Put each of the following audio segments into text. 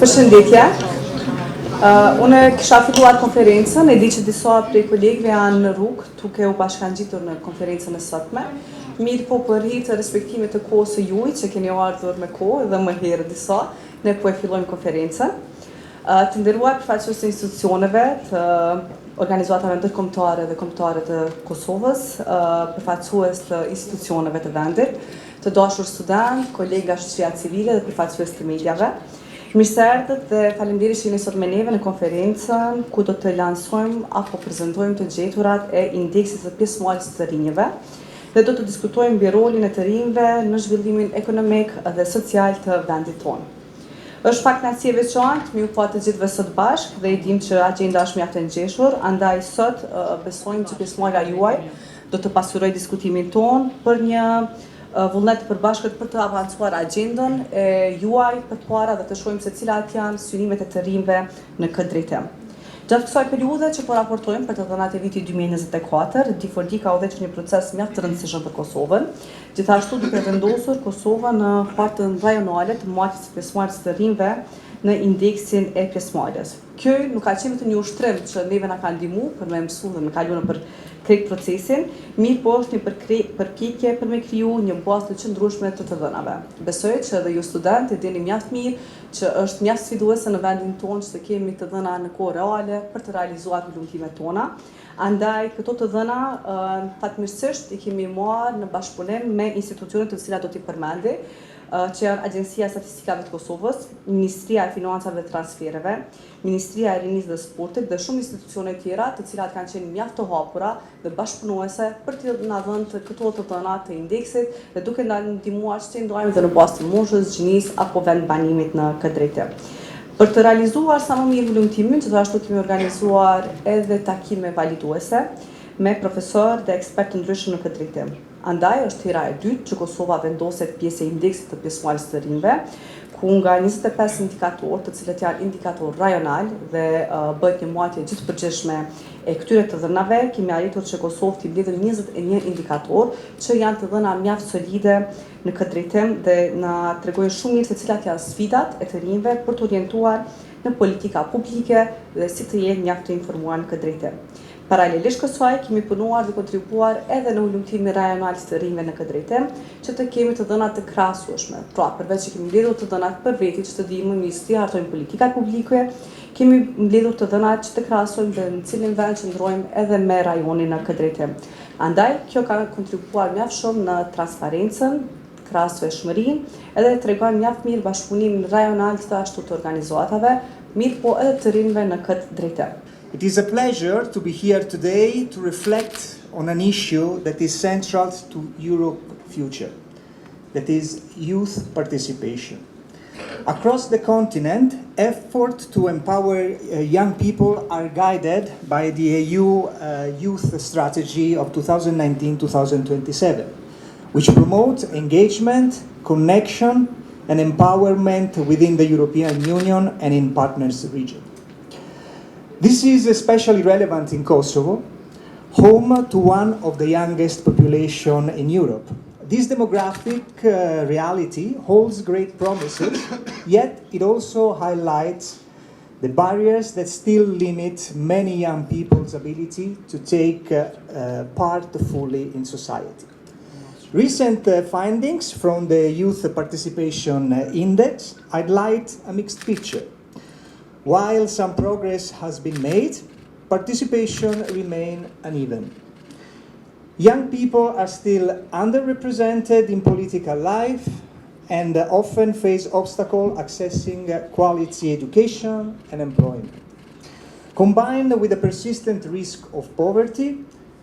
Përshëndetje. Unë kisha filluar konferencën, e di që disa prej kolegëve janë në rrugë duke u bashkangjitur në konferencën e sotme. Mirë po për hir të respektimit të kohës së juaj që keni ardhur me kohë dhe më herë disa, ne po e fillojmë konferencën. Të nderuar përfaqësues të institucioneve, të organizatave ndërkombëtare dhe kombëtare të Kosovës, përfaqësues të institucioneve të vendit, të dashur student, kolega shoqëria civile dhe përfaqësues të mediave. Mirë se erdhët dhe faleminderit që jeni sot me neve në konferencën ku do të lansojmë apo prezantojmë të gjeturat e indeksit të pjesëmarrjes të rinjve dhe do të diskutojmë mbi rolin e të rinjve në zhvillimin ekonomik dhe social të vendit tonë. Është pak kënaqësi e veçantë me ju pa të gjithëve sot bashkë dhe i dim që agjenda është mjaft e ngjeshur, andaj sot besojmë që pjesëmarrja juaj do të pasurojë diskutimin tonë për një vullnet përbashkët për të avancuar agjendën e juaj përpara dhe të shohim se cilat janë synimet e të rinjve në këtë drejtim. Gjatë kësaj periudhe që po raportojmë për të dhënat e vitit 2024, D4D ka udhëhequr një proces mjaft të rëndësishëm për Kosovën, gjithashtu duke vendosur Kosovën në partën rajonale të marrjes së pjesëmarrjes të rinjve në indeksin e pjesëmarrjes. Kjo nuk ka qenë vetëm një ushtrim që neve na ka ndihmuar për me mësuar dhe me kaluar për krejt procesin, mirë po është një përpjekje për me kriju një bazë të qëndrueshme të dhënave. Besoj që edhe ju student e dini mjaft mirë që është mjaft sfiduese në vendin tonë që të kemi të dhëna në kohë reale për të realizuar volumtimet tona. Andaj këto të dhëna fatmirësisht i kemi marrë në bashkëpunim me institucionet të cilat do t'i përmendi, që janë Agjencia e Statistikave të Kosovës, Ministria e Financave dhe Transfereve, Ministria e Rinisë dhe Sportit dhe shumë institucione tjera të cilat kanë qenë mjaft të hapura dhe bashkëpunuese për të na dhënë këto të dhëna të indeksit dhe duke na ndihmuar që ndajmë dhe në bazë të moshës, gjinisë apo vendbanimit në këtë drejtim. Për të realizuar sa më mirë volumtimin, gjithashtu kemi organizuar edhe takime validuese me profesor dhe ekspert të ndryshëm në këtë drejtim. Andaj është hera e dytë që Kosova vendoset pjesë e indeksit të pjesëmarrjes të rinjve, ku nga 25 indikatorë, të cilët janë indikatorë rajonal dhe bëhet një marrëdhënie gjithëpërgjithshme e këtyre të dhënave, kemi arritur që Kosovë t'i mbledhë 21 indikatorë që janë të dhëna mjaft solide në këtë drejtim dhe na tregojnë shumë mirë se cilat janë sfidat e të rinjve për të orientuar në politika publike dhe si të jenë mjaft të informuar në këtë drejtim. Paralelisht kësaj kemi punuar dhe kontribuar edhe në volumtimin rajonal të rinjve në këtë drejtim, që të kemi të dhëna të krahasueshme. Pra, përveç që kemi mbledhur të dhënat për veti që të dijmë ministria hartojmë politikat publike, kemi mbledhur të dhënat që të krahasojmë dhe në cilin vend qëndrojmë edhe me rajonin në këtë drejtim. Andaj, kjo ka kontribuar mjaft shumë në transparencën, krahasueshmërinë, edhe tregon mjaft mirë bashkëpunimin rajonal gjithashtu të organizatave, mirë po edhe të rinjve në këtë drejtim. It is a pleasure to be here today to reflect on an issue that is central to Europe's future, that is youth participation. Across the continent, efforts to empower young people are guided by the EU Youth Strategy of 2019-2027, which promotes engagement, connection, and empowerment within the European Union and in partners regions. This is especially relevant in Kosovo, home to one of the youngest population in Europe. This demographic reality holds great promises, yet it also highlights the barriers that still limit many young people's ability to take part fully in society. Recent findings from the Youth Participation Index highlight a mixed picture. While some progress has been made, participation remains uneven. Young people are still underrepresented in political life and often face obstacles accessing quality education and employment. Combined with the persistent risk of poverty,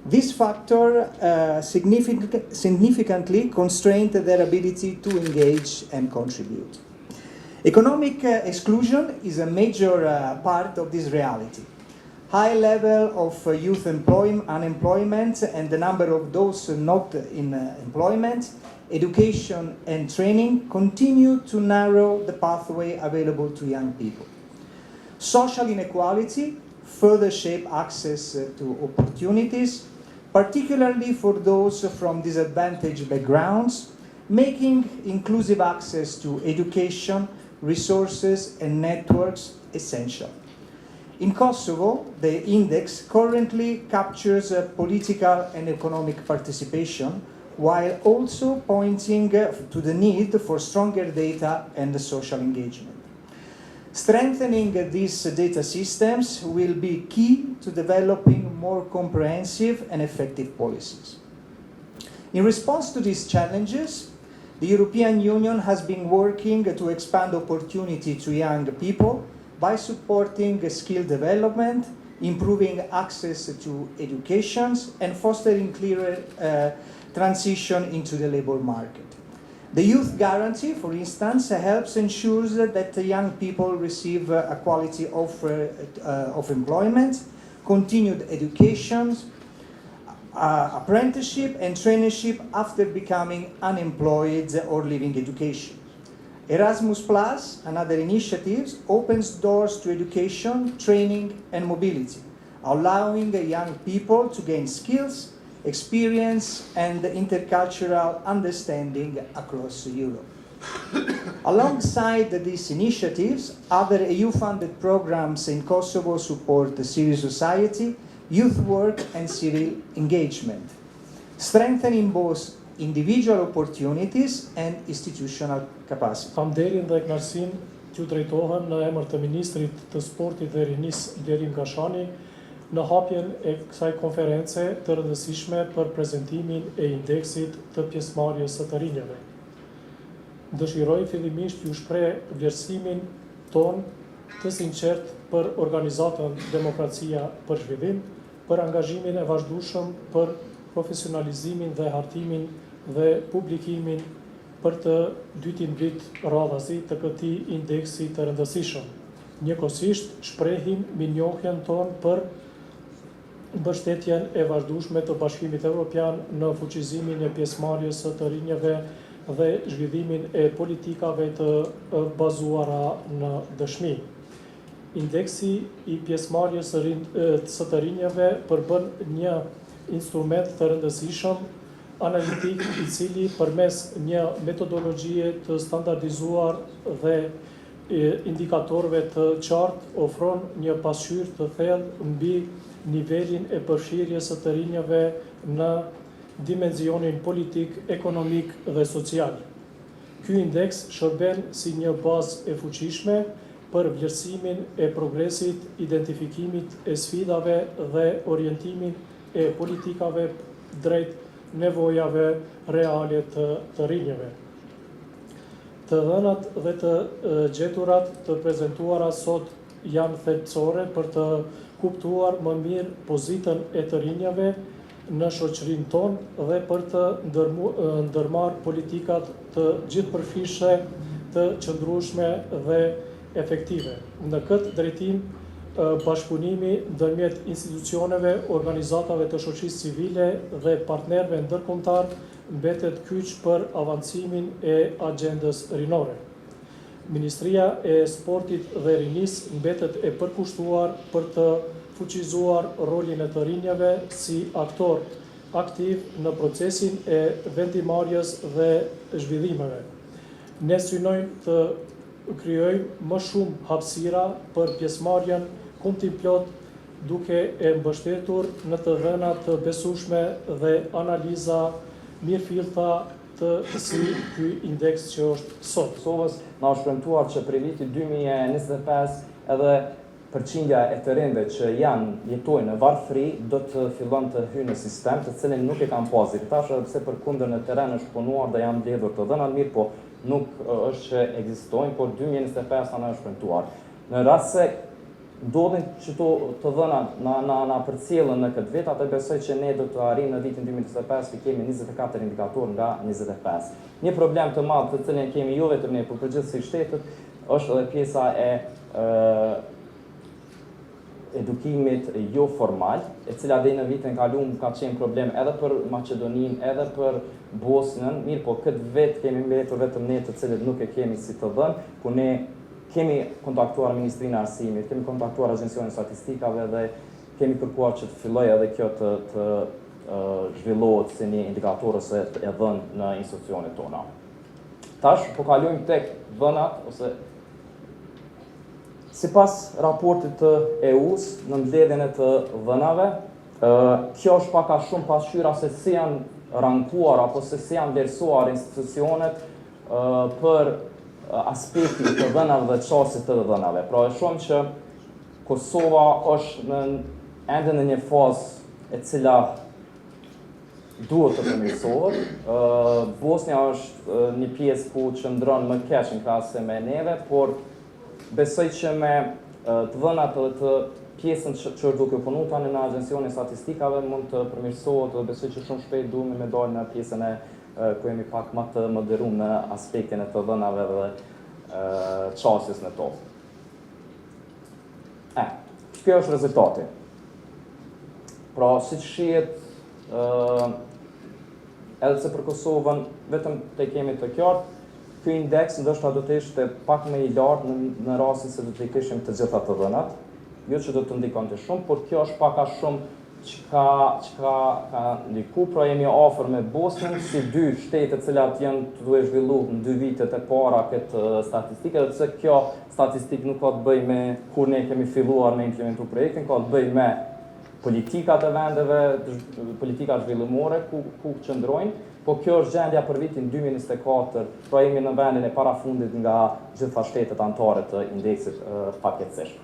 this factor significantly constrains their ability to engage and contribute. Economic exclusion is a major part of this reality. High level of youth unemployment and the number of those not in employment, education and training continue to narrow the pathway available to young people. Social inequality further shape access to opportunities, particularly for those from disadvantaged backgrounds, making inclusive access to education, resources and networks essential. In Kosovo, the index currently captures political and economic participation, while also pointing to the need for stronger data and social engagement. Strengthening these data systems will be key to developing more comprehensive and effective policies. In response to these challenges, the European Union has been working to expand opportunity to young people by supporting skill development, improving access to education, and fostering clearer transition into the labor market. The Youth Guarantee, for instance, helps ensure that young people receive a quality offer of employment, continued education, apprenticeship and traineeship after becoming unemployed or leaving education. Erasmus Plus, another initiative, opens doors to education, training and mobility, allowing young people to gain skills, experience and intercultural understanding across Europe. Alongside these initiatives, other EU-funded programs in Kosovo support civil society, youth work and civil engagement, strengthening both individual opportunities and institutional capacity. Kam derin dhe kënaqësinë t'ju drejtohem në emër të Ministrit të Sportit dhe Rinisë Blerim Gashani në hapjen e kësaj konference të rëndësishme për prezentimin e indeksit të pjesëmarrjes së të rinjve. Dëshiroj fillimisht t'ju shpreh vlerësimin ton të sinqert për organizatën Demokracia për Zhvillim, për angazhimin e vazhdueshëm për profesionalizimin dhe hartimin dhe publikimin për të dytin vit radhazi të këtij indeksi të rëndësishëm. Njëkohësisht shprehim mirënjohjen tonë për mbështetjen e vazhdueshme të Bashkimit Evropian në fuqizimin e pjesëmarrjes së të rinjve dhe zhvillimin e politikave të bazuara në dëshmi. Indeksi i pjesëmarrjes së të rinjve përbën një instrument të rëndësishëm analitik i cili përmes një metodologjie të standardizuar dhe indikatorëve të qartë ofron një pasqyrë të thellë mbi nivelin e përfshirjes së të rinjve në dimenzionin politik, ekonomik dhe social. Ky indeks shërben si një bazë e fuqishme për vlerësimin e progresit, identifikimit e sfidave dhe orientimin e politikave drejt nevojave reale të rinjve. Të dhënat dhe të gjeturat të prezentuara sot janë thelbësore për të kuptuar më mirë pozitën e të rinjve në shoqërinë tonë dhe për të ndërmarrë politikat të gjithëpërfishme, të qëndrueshme dhe efektive. Në këtë drejtim, bashkëpunimi ndërmjet institucioneve, organizatave të shoqërisë civile dhe partnerëve ndërkombëtar mbetet kyç për avancimin e agjendës rinore. Ministria e Sportit dhe Rinisë mbetet e përkushtuar për të fuqizuar rolin e të rinjve si aktor aktiv në procesin e vendimarrjes dhe zhvillimeve. Ne synojmë të krijojmë më shumë hapësira për pjesëmarrjen komplot duke e mbështetur në të dhëna të besueshme dhe analiza mirëfillta të si ky indeks që është sot. Kosovës na është premtuar që prej vitit 2025 edhe përqindja e të rinjve që jetojnë në varfëri do të fillon të hyjnë në sistem, të cilin nuk e kanë pasur. Tash edhe pse përkundër në terren është punuar dhe janë mbledhur të dhënat mirë, po nuk është që ekzistojnë, por 2025 na është premtuar. Në rast se ndodhin që të dhënat na përcjellën në këtë vit, atë besoj që ne do të arrijmë në vitin 2025 të kemi 24 indikatorë nga 25. Një problem të madh të cilin kemi jo vetëm ne, por përgjithësi shtetet, është edhe pjesa e edukimit jo formal, e cila dhe në vitin kaluar ka qenë problem edhe për Maqedoninë, edhe për Bosnjën, mirë, po këtë vit kemi mbetur vetëm ne të cilët nuk e kemi si të dhënë, ku ne kemi kontaktuar Ministrinë e Arsimit, kemi kontaktuar Agjencionin e Statistikave dhe kemi kërkuar që të fillojë edhe kjo të zhvillohet si një indikator ose e dhënë në institucionet tona. Tash, po kalojmë tek vënat, ose sipas raportit të EU-s në mbledhjen e të vënave, kjo është pak a shumë pasqyra se si janë rankuar apo se si janë vlerësuar institucionet për aspektin të vënave dhe çështjet të vënave. Pra e shohim që Kosova është ende në një fazë e cila duhet të përmirësohet. Bosnia është një pjesë ku qëndron më keq në krahasim me neve, por besoj që me të vënat dhe të pjesën që është duke punu tani në Agjencionin e Statistikave mund të përmirësohet dhe besoj që shumë shpejt duhemi me dalë në pjesën e ku jemi pak më të moderuar në aspektin e të dhënave dhe çështjes në to. Kjo është rezultati. Pra, siç shihet, edhe se për Kosovën vetëm te kemi të qartë, ky indeks ndoshta do të ishte pak më i lartë në rastin se do të kishim të gjitha të dhënat. Jo që do të ndikonte shumë, por kjo është pak a shumë që ka ndiku, pra jemi afër me Bosnjën, si dy shtete cilat janë të duhe zhvillu në 2 vitet e para këtë statistike, dhe pse kjo statistik nuk ka të bëj me kur ne kemi filluar me implementu projektin, ka të bëj me politikat e vendeve, politika zhvillimore ku qëndrojnë, po kjo është gjendja për vitin 2024, pra jemi në vendin e parafundit nga gjitha shtetet anëtare të indeksit paketësisht.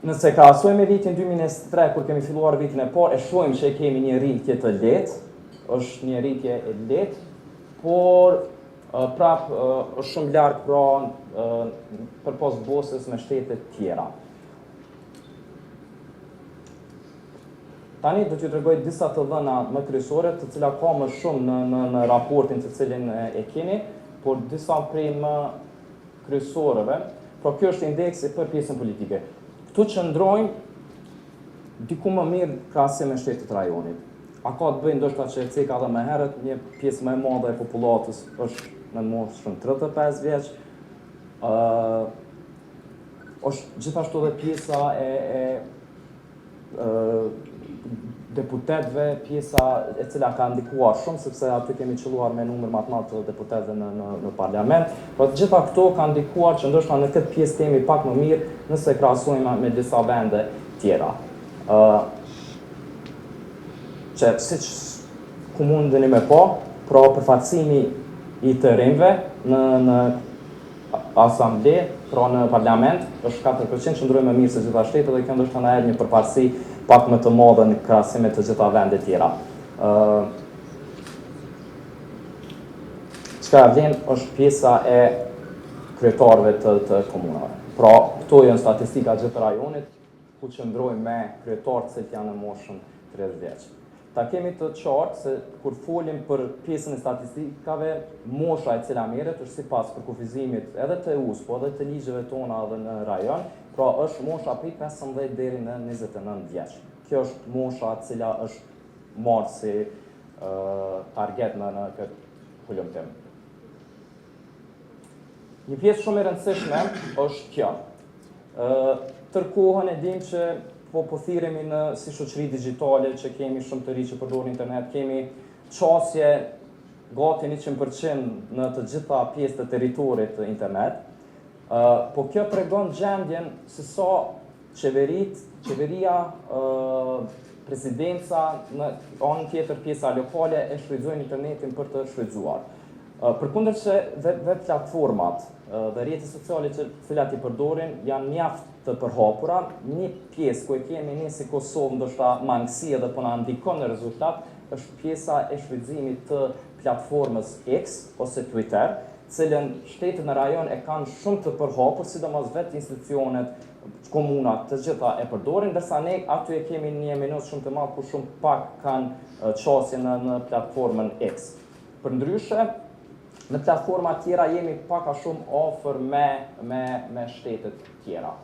Nëse krahasojmë me vitin 2023, kur kemi filluar vitin e parë, e shohim që kemi një rritje të lehtë, është një rritje e lehtë, por është shumë larg përpos Bosnjës me shtetet tjera. Tani do t'ju tregoj disa të dhëna më kryesore, të cilat ka më shumë në raportin të cilin e keni, por disa prej më kryesoreve. Pra kjo është indeksi për pjesën politike. Këtu qëndrojnë diku më mirë krahasim me shtetet rajonit. A ka të bëjë ndoshta që ceka edhe më herët, një pjesë më e madhe e popullatës është në moshën 35 vjeç. Është gjithashtu edhe pjesa e deputetëve, pjesa e cila ka ndikuar shumë, sepse aty kemi qelluar me numër më të madh të deputetëve në parlament. Por të gjitha këto kanë ndikuar që ndoshta në këtë pjesë kemi pak më mirë nëse krahasojmë me disa vende tjera. Që siç ku mundeni me pa, pra përfaqësimi i të rinjve në asamble, pra në parlament, është 4%, qëndrojmë më mirë se gjitha shtetet dhe kjo ndoshta na jep një përparësi pak më të madhe në krahasim me të gjitha vendet tjera. Çka vjen është pjesa e kryetarëve të komunave. Pra, këto janë statistika gjithë rajonit, ku qëndrojmë me kryetarët që janë në moshën 30 vjeç. Ta kemi të qartë se kur folim për pjesën e statistikave, mosha e cila merret është sipas përkufizimit edhe të EU-s, po edhe të ligjeve tona edhe në rajon, pra është mosha prej 15 deri në 29 vjeç. Kjo është mosha e cila është marrë si target në këtë hulumtim. Një pjesë shumë e rëndësishme është kjo. Tërkohën e dim që po thirremi në si shoqëri digjitale që kemi shumë të ri që përdorin internet, kemi qasje gati 100% në të gjitha pjesët të territorit të internet. Po kjo tregon gjendjen se sa qeveria, presidenca, në anën tjetër pjesa lokale e shfrytëzojnë internetin për të shfrytzuar. Përkundërse vetë platformat dhe rrjetet sociale që cilat i përdorin janë mjaft të përhapura, një pjesë ku e kemi ne si Kosovë ndoshta mangësi edhe po na ndikon në rezultat është pjesa e shfrytëzimit të platformës X ose Twitter, cilën shtetet në rajon e kanë shumë të përhapur, sidomos vetë institucionet, komunat të gjitha e përdorin, ndërsa ne aty e kemi një minus shumë të madh ku shumë pak kanë qasje në platformën X. Përndryshe, në platforma tjera jemi pak a shumë afër me shtetet tjera.